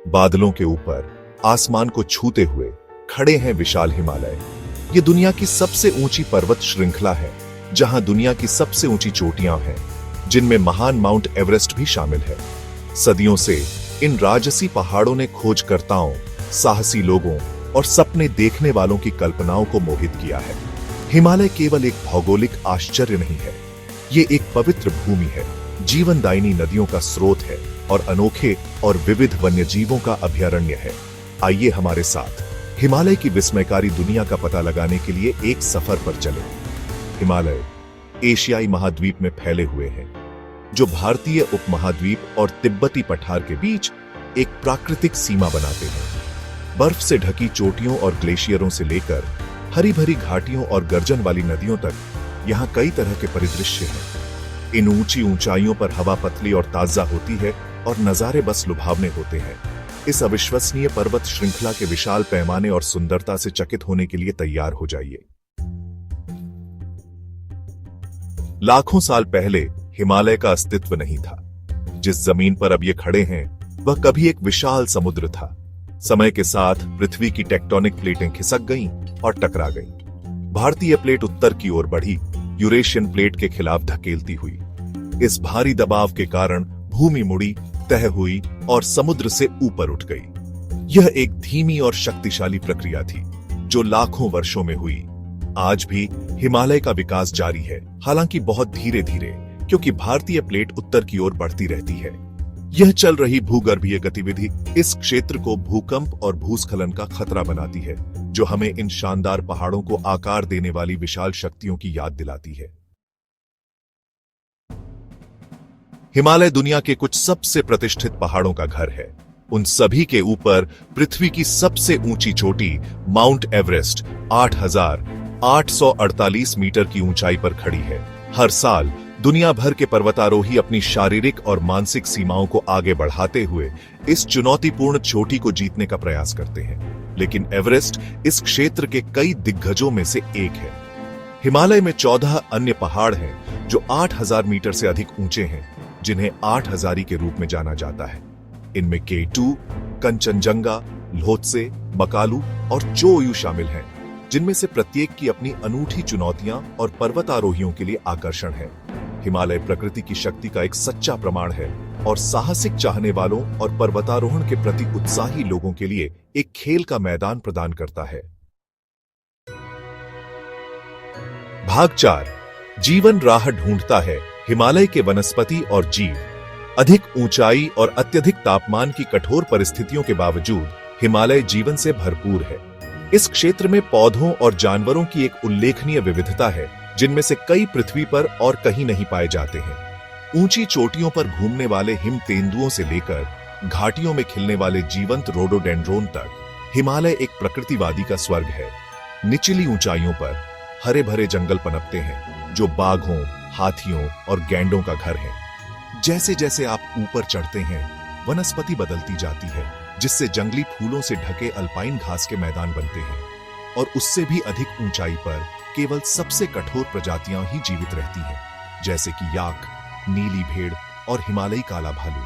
बादलों के ऊपर आसमान को छूते हुए खड़े हैं विशाल हिमालय। ये दुनिया की सबसे ऊंची पर्वत श्रृंखला है, जहां दुनिया की सबसे ऊंची चोटियां हैं, जिनमें महान माउंट एवरेस्ट भी शामिल है। सदियों से इन राजसी पहाड़ों ने खोजकर्ताओं, साहसी लोगों और सपने देखने वालों की कल्पनाओं को मोहित किया है। हिमालय केवल एक भौगोलिक आश्चर्य नहीं है, ये एक पवित्र भूमि है, जीवनदायिनी नदियों का स्रोत है और अनोखे और विविध वन्यजीवों का अभयारण्य है। आइए हमारे साथ हिमालय की विस्मयकारी दुनिया का पता लगाने के लिए एक सफर पर चलें। हिमालय एशियाई महाद्वीप में फैले हुए हैं, जो भारतीय उपमहाद्वीप और तिब्बती पठार के बीच एक प्राकृतिक सीमा बनाते हैं। बर्फ से ढकी चोटियों और ग्लेशियरों से लेकर हरी भरी घाटियों और गर्जन वाली नदियों तक यहाँ कई तरह के परिदृश्य हैं। इन ऊंची ऊंचाइयों पर हवा पतली और ताजा होती है और नजारे बस लुभावने होते हैं। इस अविश्वसनीय पर्वत श्रृंखला के विशाल पैमाने और सुंदरता से चकित होने के लिए तैयार हो जाइए। लाखों साल पहले हिमालय का अस्तित्व नहीं था। जिस जमीन पर अब ये खड़े हैं, वह कभी एक विशाल समुद्र था। समय के साथ पृथ्वी की टेक्टोनिक प्लेटें खिसक गईं और टकरा गईं। भारतीय प्लेट उत्तर की ओर बढ़ी, यूरेशियन प्लेट के खिलाफ धकेलती हुई। इस भारी दबाव के कारण भूमि मुड़ी, तह हुई और समुद्र से ऊपर उठ गई। यह एक धीमी और शक्तिशाली प्रक्रिया थी, जो लाखों वर्षों में हुई। आज भी हिमालय का विकास जारी है, हालांकि बहुत धीरे धीरे, क्योंकि भारतीय प्लेट उत्तर की ओर बढ़ती रहती है। यह चल रही भूगर्भीय गतिविधि इस क्षेत्र को भूकंप और भूस्खलन का खतरा बनाती है, जो हमें इन शानदार पहाड़ों को आकार देने वाली विशाल शक्तियों की याद दिलाती है। हिमालय दुनिया के कुछ सबसे प्रतिष्ठित पहाड़ों का घर है। उन सभी के ऊपर पृथ्वी की सबसे ऊंची चोटी माउंट एवरेस्ट 8,848 मीटर की ऊंचाई पर खड़ी है। हर साल दुनिया भर के पर्वतारोही अपनी शारीरिक और मानसिक सीमाओं को आगे बढ़ाते हुए इस चुनौतीपूर्ण चोटी को जीतने का प्रयास करते हैं, लेकिन एवरेस्ट इस क्षेत्र के कई दिग्गजों में से एक है। हिमालय में 14 अन्य पहाड़ हैं जो 8,000 मीटर से अधिक ऊंचे हैं, जिन्हें 8,000 के रूप में जाना जाता है। इनमें K2, कंचनजंगा, ल्होत्से, मकालू और चोयू शामिल हैं, जिनमें से प्रत्येक की अपनी अनूठी चुनौतियां और पर्वतारोहियों के लिए आकर्षण है। हिमालय प्रकृति की शक्ति का एक सच्चा प्रमाण है और साहसिक चाहने वालों और पर्वतारोहण के प्रति उत्साही लोगों के लिए एक खेल का मैदान प्रदान करता है। भाग 4, जीवन राह ढूंढता है। हिमालय के वनस्पति और जीव। अधिक ऊंचाई और अत्यधिक तापमान की कठोर परिस्थितियों के बावजूद हिमालय जीवन से भरपूर है। इस क्षेत्र में पौधों और जानवरों की एक उल्लेखनीय विविधता है, जिनमें से कई पृथ्वी पर और कहीं नहीं पाए जाते हैं। ऊंची चोटियों पर घूमने वाले हिम तेंदुओं से लेकर घाटियों में खिलने वाले जीवंत रोडोडेंड्रोन तक, हिमालय एक प्रकृतिवादी का स्वर्ग है। निचली ऊंचाइयों पर हरे भरे जंगल पनपते हैं, जो बाघों, हाथियों और गैंडों का घर है। जैसे जैसे आप ऊपर चढ़ते हैं, वनस्पति बदलती जाती है, जिससे जंगली फूलों से ढके अल्पाइन घास के मैदान बनते हैं, और उससे भी अधिक ऊंचाई पर केवल सबसे कठोर प्रजातियां ही जीवित रहती हैं, जैसे कि याक, नीली भेड़ और हिमालयी काला भालू।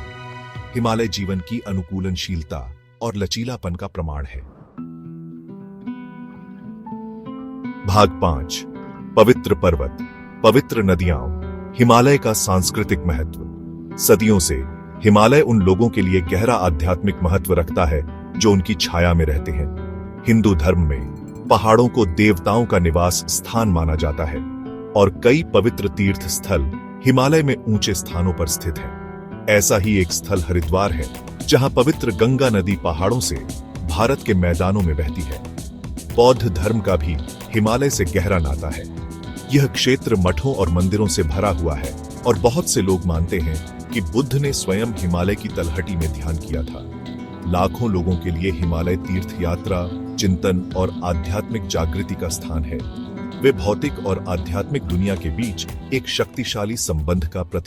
हिमालय जीवन की अनुकूलनशीलता और लचीलापन का प्रमाण है। भाग 5, पवित्र पर्वत, पवित्र नदियां, हिमालय का सांस्कृतिक महत्व। सदियों से हिमालय उन लोगों के लिए गहरा आध्यात्मिक महत्व रखता है जो उनकी छाया में रहते हैं। हिंदू धर्म में पहाड़ों को देवताओं का निवास स्थान माना जाता है और कई पवित्र तीर्थ स्थल हिमालय में ऊंचे स्थानों पर स्थित हैं। ऐसा ही एक स्थल हरिद्वार है, जहां पवित्र गंगा नदी पहाड़ों से भारत के मैदानों में बहती है। बौद्ध धर्म का भी हिमालय से गहरा नाता है। यह क्षेत्र मठों और मंदिरों से भरा हुआ है और बहुत से लोग मानते हैं कि बुद्ध ने स्वयं हिमालय की तलहटी में ध्यान किया था। लाखों लोगों के लिए हिमालय तीर्थ यात्रा, चिंतन और आध्यात्मिक जागृति का स्थान है। वे भौतिक और आध्यात्मिक दुनिया के बीच एक शक्तिशाली संबंध का प्रतीक